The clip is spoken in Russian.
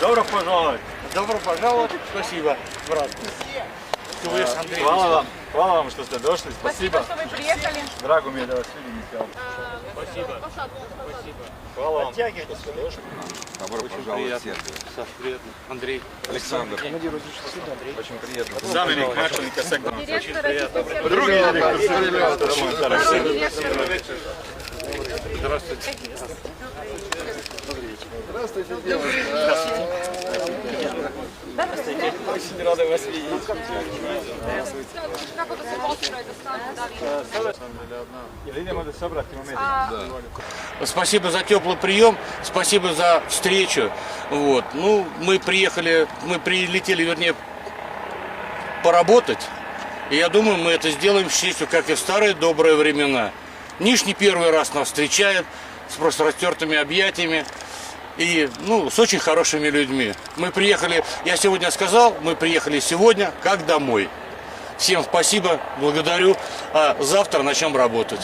Добро пожаловать. Добро пожаловать. Спасибо, брат. Hvala vam što ste došli. Спасибо, što vi приехали. Drago mi je da vas vidim. Спасибо. Hvala vam što ste došli. Добро пожаловать. Саш, приятно. Андрей. Александр. Очень приятно. Заместитель начальника сектора. Очень приятно. Другие директор. Здравствуйте. Здравствуйте, девушка. Здравствуйте. Очень рада вас видеть. Kako da se postiraju da stavimo Ili idemo da se obratimo medijima? Спасибо за теплый прием, спасибо за встречу. Вот. Ну, мы прилетели, вернее, поработать. И я думаю, мы это сделаем с честью, как и в старые добрые времена. Ниш не первый раз нас встречает с просто растертыми объятиями. И, ну, с очень хорошими людьми. Мы приехали, я сегодня сказал, мы приехали сегодня как домой. Всем спасибо, благодарю, а завтра начнем работать.